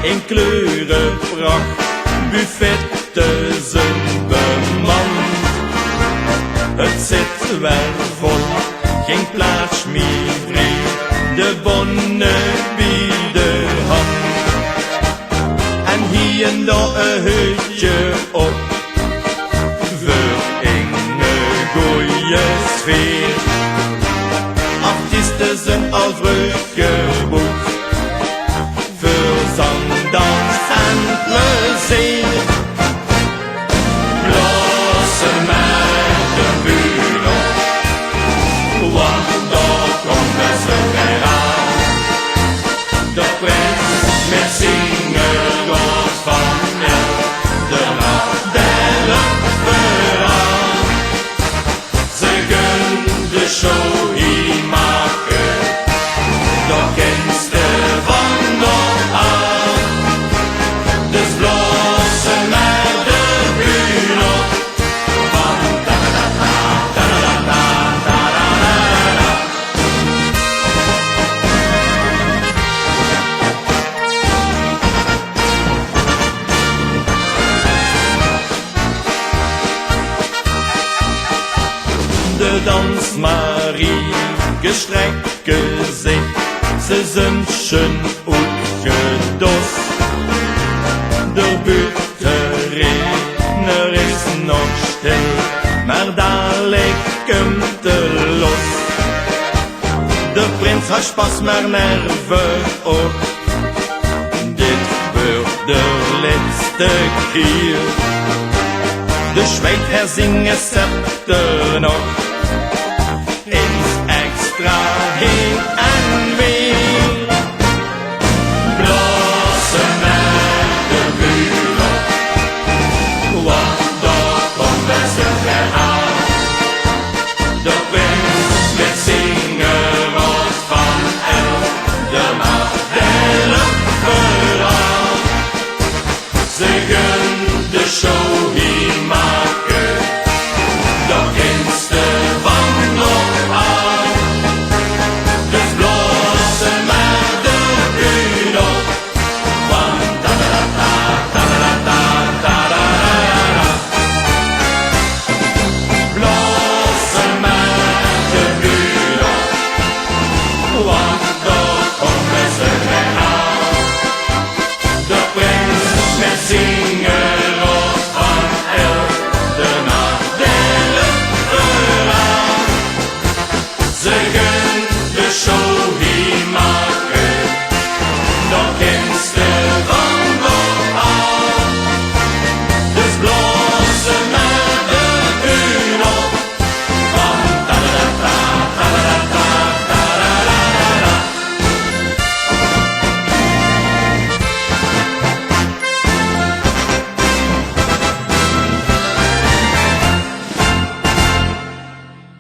in kleurenpracht, buffetten zijn bemand. Het zit wel vol, geen plaats meer vrij, de bonnen bieden hand. En hier en daar een hutje op, voor een goeie sfeer. Artiesten zijn al vroeg geboekt, voor zang, dans en plezier. Blazen met de buur op, want daar komt het zo weer aan. De prins met zingen gaat van jou, de nacht der verhaal. Ze kunnen de show hier maken, dat kent de van nog aan. Dus blazen met de buur op, van da-da-da-da, da-da-da-da, da-da-da-da. De dansmarie gestrekken zich, ze zijn schön uitgedost. De buurtrenner is nog stil, maar dadelijk komt de los. De prins had pas maar nerven op, dit wordt de laatste keer. De Schweizer zingen zegt nog,